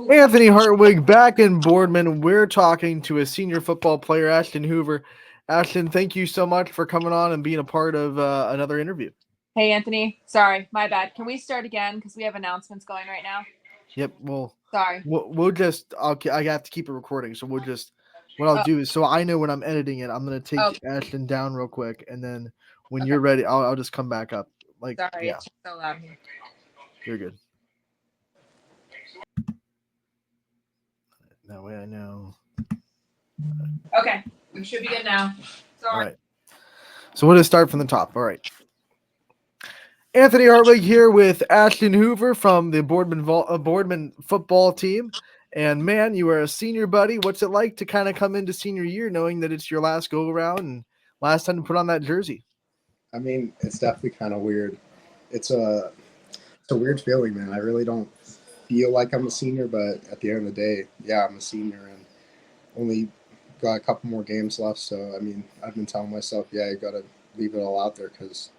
Anthony Hartwig back in Boardman. We're talking to a senior football player, Ashton Hoover. Ashton, thank you so much for coming on and being a part of another interview. Hey, Anthony. Sorry, my bad. Can we start again? Because we have announcements going right now. Yep. Well, Sorry. we'll just. I have to keep it recording, so we'll just. What I'll Oh, do is, so I know when I'm editing it, I'm gonna take okay. Ashton down real quick, and then when Okay. you're ready, I'll just come back up. Like, Sorry, yeah, it's just so loud here. you're good. That way I know. Okay, we should be good now. All Sorry. right. So we'll just start from the top. All right. Anthony Hartwig here with Ashton Hoover from the Boardman football team. And man, you are a senior buddy. What's it like to kind of come into senior year knowing that it's your last go around and last time to put on that jersey? I mean, it's definitely kind of weird. It's a weird feeling, man. I really don't feel like I'm a senior, but at the end of the day, yeah, I'm a senior and only got a couple more games left. So I mean, I've been telling myself, yeah, you got to leave it all out there because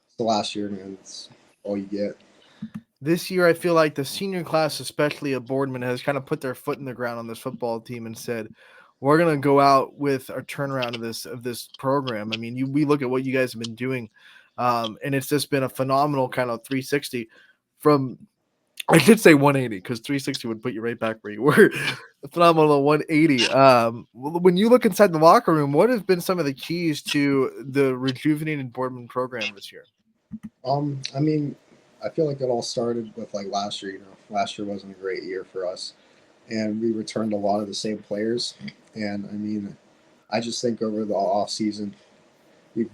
it's the last year, man. It's all you get. This year, I feel like the senior class, especially at Boardman, has kind of put their foot in the ground on this football team and said, "We're going to go out with a turnaround of this program." I mean, we look at what you guys have been doing, and it's just been a phenomenal kind of 360 from. I should say 180 because 360 would put you right back where you were. A phenomenal 180. When you look inside the locker room, what have been some of the keys to the rejuvenated Boardman program this year? I mean, I feel like it all started with like last year. You know, last year wasn't a great year for us, and we returned a lot of the same players. And I mean, I just think over the off season, we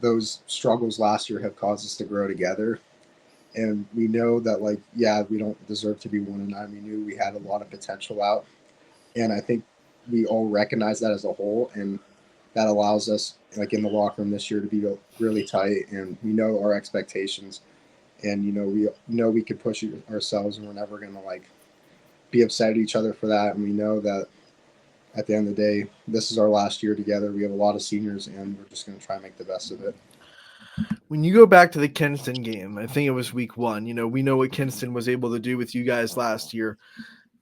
those struggles last year have caused us to grow together. And we know that, like, yeah, we don't deserve to be 1-9. We knew we had a lot of potential out, and I think we all recognize that as a whole, and that allows us, like in the locker room this year, to be really tight, and we know our expectations, and we know we can push ourselves, and we're never gonna like be upset at each other for that, and we know that at the end of the day, this is our last year together. We have a lot of seniors, and we're just gonna try and make the best of it. When you go back to the Kinston game, I think it was week one. We know what Kinston was able to do with you guys last year.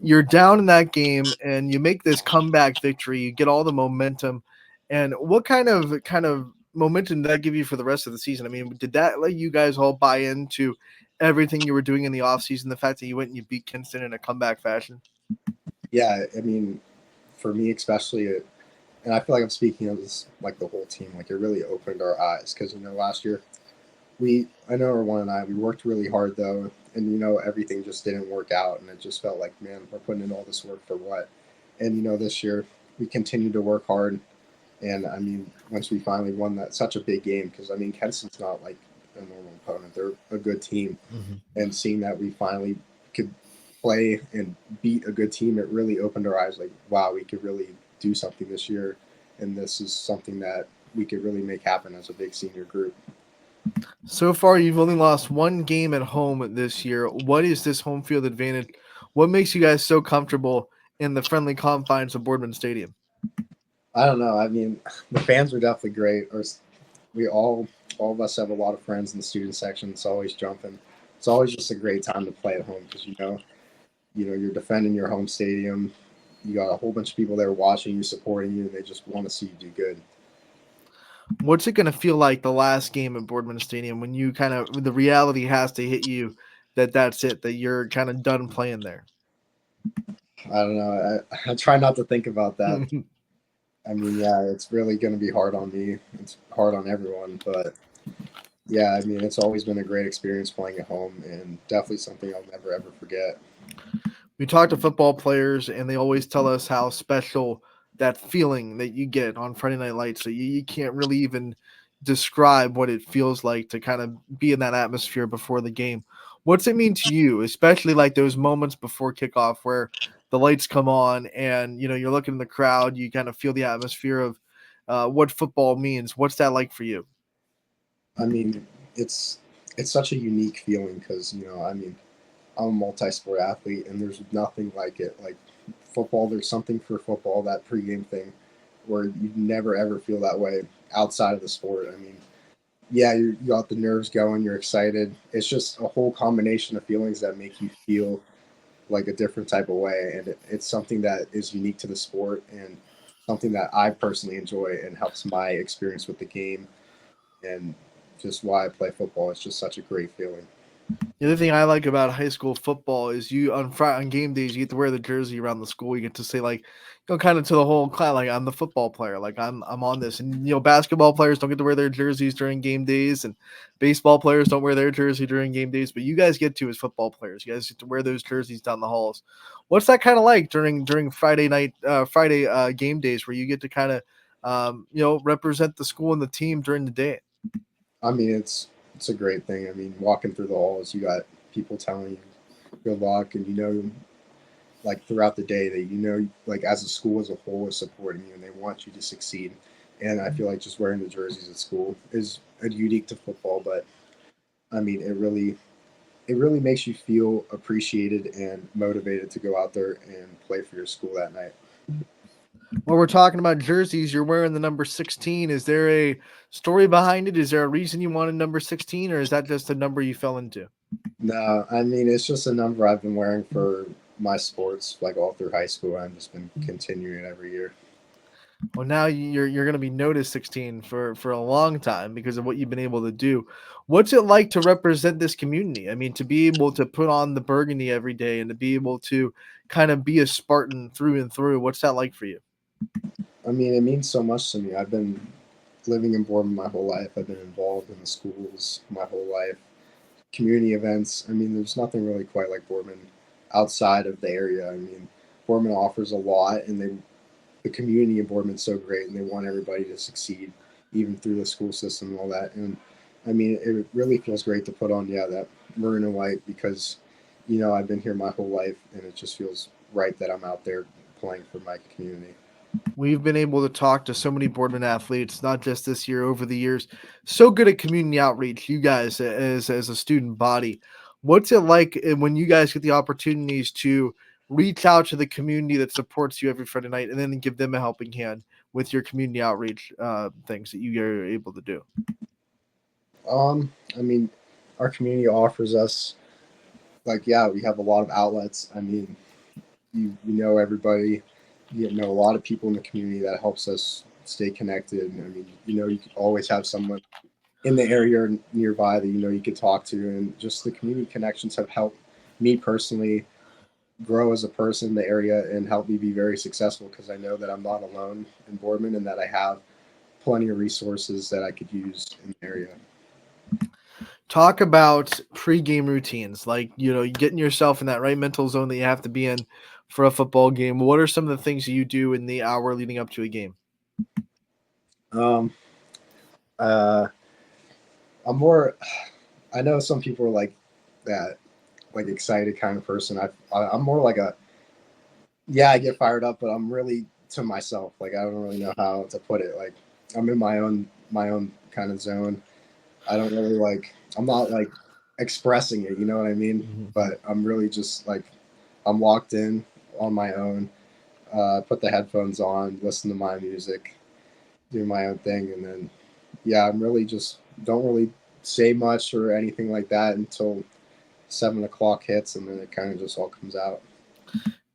You're down in that game and you make this comeback victory. You get all the momentum. And what kind of momentum did that give you for the rest of the season? I mean, did that let you guys all buy into everything you were doing in the offseason, the fact that you went and you beat Kinston in a comeback fashion? Yeah, I mean, for me especially, and I feel like I'm speaking of this like the whole team. Like it really opened our eyes because last year I know our 1-9. We worked really hard though, and everything just didn't work out, and it just felt like, man, we're putting in all this work for what? And this year we continued to work hard, and I mean, once we finally won that such a big game, because I mean, Kenston's not like a normal opponent; they're a good team, and seeing that we finally could play and beat a good team, it really opened our eyes. Like, wow, we could really do something this year, and this is something that we could really make happen as a big senior group. So far, you've only lost one game at home this year. What is this home field advantage? What makes you guys so comfortable in the friendly confines of Boardman Stadium? I don't know. I mean, the fans were definitely great. We all of us have a lot of friends in the student section. It's always jumping. It's always just a great time to play at home because you're defending your home stadium. You got a whole bunch of people there watching you, supporting you, and they just want to see you do good. What's it going to feel like the last game at Boardman Stadium when you the reality has to hit you that that's it, that you're kind of done playing there? I don't know. I try not to think about that. I mean, yeah, it's really going to be hard on me. It's hard on everyone, but yeah, I mean, it's always been a great experience playing at home, and definitely something I'll never ever forget. We talk to football players, and they always tell us how special that feeling that you get on Friday Night Lights. So you can't really even describe what it feels like to kind of be in that atmosphere before the game. What's it mean to you, especially like those moments before kickoff where the lights come on and you're looking in the crowd, you kind of feel the atmosphere of what football means. What's that like for you? I mean, it's such a unique feeling because I mean, I'm a multi-sport athlete, and there's nothing like it. Like football, there's something for football, that pregame thing, where you never ever feel that way outside of the sport. I mean, yeah, you got the nerves going, you're excited. It's just a whole combination of feelings that make you feel like a different type of way, and it's something that is unique to the sport and something that I personally enjoy and helps my experience with the game and just why I play football. It's just such a great feeling. The other thing I like about high school football is you on game days you get to wear the jersey around the school. You get to say like, kind of to the whole class, like I'm the football player, like I'm on this. And basketball players don't get to wear their jerseys during game days, and baseball players don't wear their jersey during game days. But you guys get to as football players. You guys get to wear those jerseys down the halls. What's that kind of like during Friday game days where you get to kind of represent the school and the team during the day? I mean, it's a great thing. I mean, walking through the halls, you got people telling you good luck, and like throughout the day that like as a school as a whole is supporting you and they want you to succeed. And I feel like just wearing the jerseys at school is unique to football, but I mean, it really makes you feel appreciated and motivated to go out there and play for your school that night. Well, we're talking about jerseys. You're wearing the number 16. Is there a story behind it? Is there a reason you wanted number 16, or is that just a number you fell into? No, I mean it's just a number I've been wearing for my sports like all through high school. I've just been continuing it every year. Well, now you're going to be noticed 16 for a long time because of what you've been able to do. What's it like to represent this community? I mean, to be able to put on the burgundy every day and to be able to kind of be a Spartan through and through. What's that like for you? I mean, it means so much to me. I've been living in Boardman my whole life. I've been involved in the schools my whole life, community events. I mean, there's nothing really quite like Boardman outside of the area. I mean, Boardman offers a lot, and the community in Boardman's so great, and they want everybody to succeed, even through the school system and all that. And I mean, it really feels great to put on, that maroon and white because, I've been here my whole life, and it just feels right that I'm out there playing for my community. We've been able to talk to so many Boardman athletes, not just this year, over the years. So good at community outreach, you guys, as a student body. What's it like when you guys get the opportunities to reach out to the community that supports you every Friday night and then give them a helping hand with your community outreach things that you are able to do? I mean, our community offers us, like, yeah, we have a lot of outlets. I mean, you know everybody, a lot of people in the community that helps us stay connected. I mean, you could always have someone in the area or nearby that you could talk to, and just the community connections have helped me personally grow as a person in the area and help me be very successful because I know that I'm not alone in Boardman and that I have plenty of resources that I could use in the area. Talk about pre-game routines, like getting yourself in that right mental zone that you have to be in for a football game. What are some of the things that you do in the hour leading up to a game? Um, uh, I'm more. I know some people are like that, like excited kind of person. I'm more like I get fired up, but I'm really to myself. Like I don't really know how to put it. Like I'm in my own kind of zone. I don't really like. I'm not like expressing it. You know what I mean? Mhm. But I'm really just like I'm locked in on my own. Put the headphones on, listen to my music, do my own thing, and then I'm really just don't really say much or anything like that until 7 o'clock hits, and then it kind of just all comes out.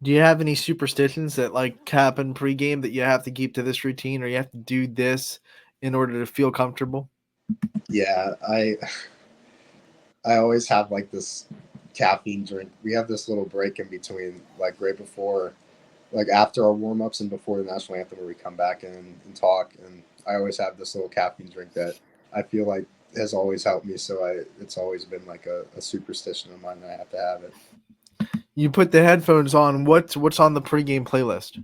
Do you have any superstitions that like happen pregame that you have to keep to this routine or you have to do this in order to feel comfortable? Yeah, I always have like this caffeine drink. We have this little break in between, like right before, like after our warm ups and before the national anthem, where we come back in and talk. And I always have this little caffeine drink that I feel like has always helped me. So it's always been like a superstition of mine that I have to have it. You put the headphones on. What's on the pregame playlist?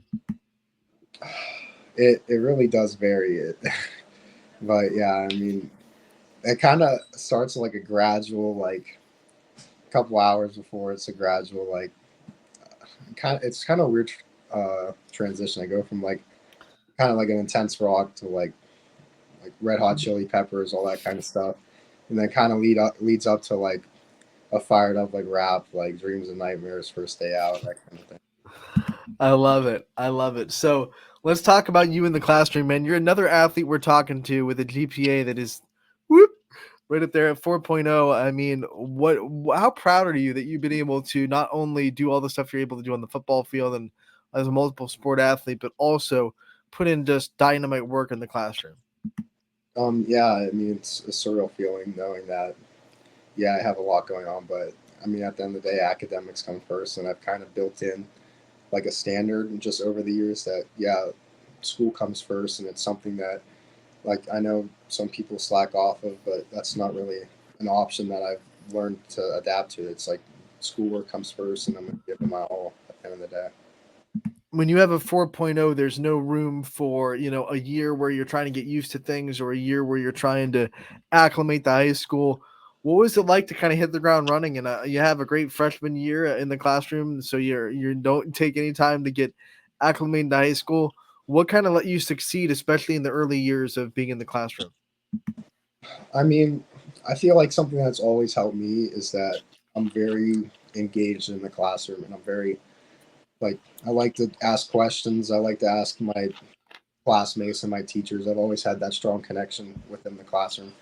It really does vary it, but yeah, I mean, it kind of starts like a gradual, like a couple hours before it's a gradual, like it's kind of weird transition. I go from like kind of like an intense rock to like Red Hot Chili Peppers, all that kind of stuff, and then kind of leads up to like a fired up like rap, like Dreams and Nightmares, First Day Out, that kind of thing. I love it. I love it. So let's talk about you in the classroom, man. You're another athlete we're talking to with a GPA that is whoop right up there at 4.0. I mean, how proud are you that you've been able to not only do all the stuff you're able to do on the football field and as a multiple sport athlete, but also put in just dynamite work in the classroom? Yeah, I mean, it's a surreal feeling knowing that, yeah, I have a lot going on, but I mean, at the end of the day, academics come first, and I've kind of built in like a standard and just over the years that, yeah, school comes first, and it's something that, like, I know some people slack off of, but that's not really an option that I've learned to adapt to. It's like schoolwork comes first, and I'm going to give it my all at the end of the day. When you have a 4.0, there's no room for, a year where you're trying to get used to things or a year where you're trying to acclimate to high school. What was it like to kind of hit the ground running and you have a great freshman year in the classroom, so you don't take any time to get acclimated to high school? What kind of let you succeed, especially in the early years of being in the classroom? I mean, I feel like something that's always helped me is that I'm very engaged in the classroom, and I'm very, like, I like to ask questions. I like to ask my classmates and my teachers. I've always had that strong connection within the classroom.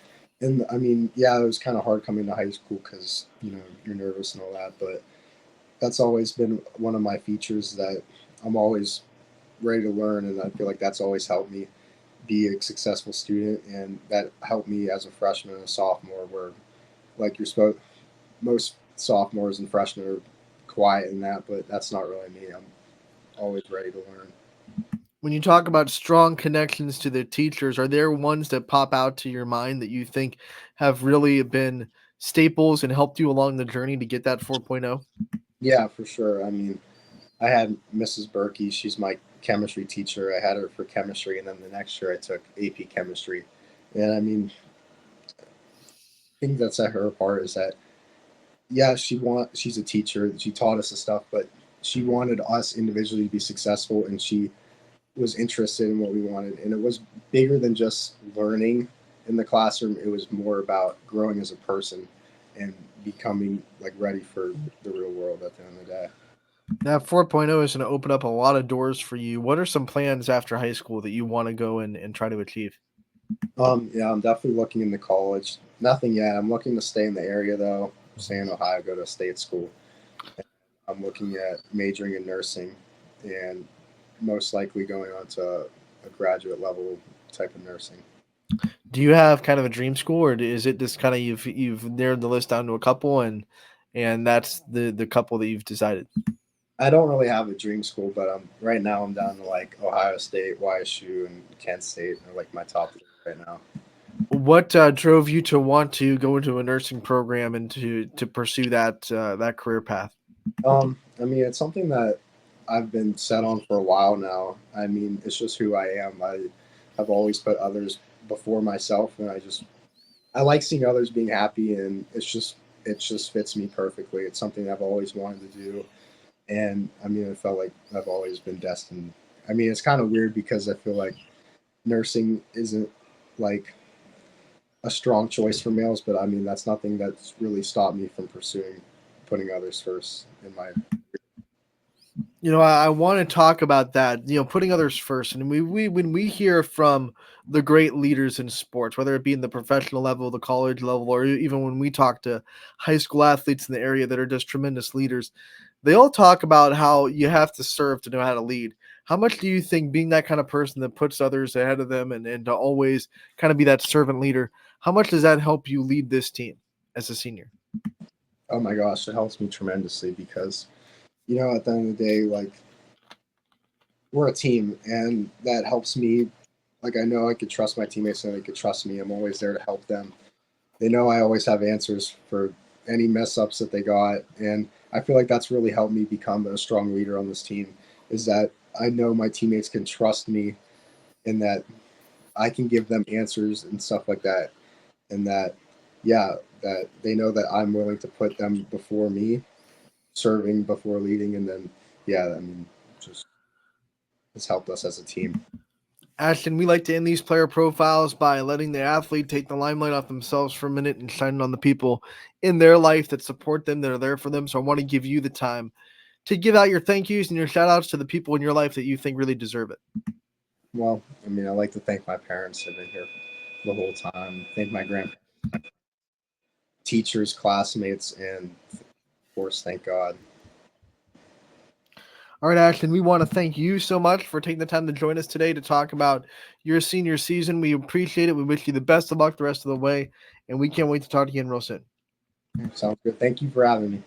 And I mean, yeah, it was kind of hard coming to high school because, you're nervous and all that, but that's always been one of my features, that I'm always ready to learn. And I feel like that's always helped me be a successful student. And that helped me as a freshman and a sophomore, where, like, you're supposed, most sophomores and freshmen are quiet in that, but that's not really me. I'm always ready to learn. When you talk about strong connections to the teachers, are there ones that pop out to your mind that you think have really been staples and helped you along the journey to get that 4.0? Yeah, for sure. I mean, I had Mrs. Berkey. She's my chemistry teacher. I had her for chemistry, and then the next year I took AP chemistry. And I mean, the thing that set her apart is that, yeah, she's a teacher. She taught us the stuff, but she wanted us individually to be successful, and she was interested in what we wanted. And it was bigger than just learning in the classroom. It was more about growing as a person and becoming, like, ready for the real world at the end of the day. That 4.0 is going to open up a lot of doors for you. What are some plans after high school that you want to go and try to achieve? Yeah, I'm definitely looking into college. Nothing yet. I'm looking to stay in the area though. Stay in Ohio, go to a state school. I'm looking at majoring in nursing, and most likely going on to a graduate level type of nursing. Do you have kind of a dream school, or is it just kind of you've narrowed the list down to a couple and that's the couple that you've decided? I don't really have a dream school, but right now I'm down to like Ohio State, YSU, and Kent State are like my top three right now. What drove you to want to go into a nursing program and to pursue that career path? I mean, it's something that I've been set on for a while now. I mean, it's just who I am. I have always put others before myself, and I like seeing others being happy, and it just fits me perfectly. It's something I've always wanted to do, and I mean, it felt like I've always been destined. I mean, it's kind of weird because I feel like nursing isn't like a strong choice for males, but I mean, that's nothing that's really stopped me from pursuing putting others first in my. I want to talk about that, putting others first. And we when we hear from the great leaders in sports, whether it be in the professional level, the college level, or even when we talk to high school athletes in the area that are just tremendous leaders, they all talk about how you have to serve to know how to lead. How much do you think being that kind of person that puts others ahead of them and to always kind of be that servant leader, how much does that help you lead this team as a senior? Oh my gosh, it helps me tremendously because, at the end of the day, like, we're a team, and that helps me. Like, I know I could trust my teammates, and they could trust me. I'm always there to help them. They know I always have answers for any mess ups that they got, and I feel like that's really helped me become a strong leader on this team. Is that I know my teammates can trust me, and that I can give them answers and stuff like that, and that, yeah, that they know that I'm willing to put them before me, serving before leading, and then, yeah, I mean, just it's helped us as a team. Ashton, we like to end these player profiles by letting the athlete take the limelight off themselves for a minute and shining on the people in their life that support them, that are there for them. So I want to give you the time to give out your thank yous and your shout outs to the people in your life that you think really deserve it. Well, I mean, I like to thank my parents. They've been here the whole time. Thank my grandparents. teachers, classmates, and of course, thank God. All right, Ashton, we want to thank you so much for taking the time to join us today to talk about your senior season. We appreciate it. We wish you the best of luck the rest of the way, and we can't wait to talk to you again real soon. Sounds good. Thank you for having me.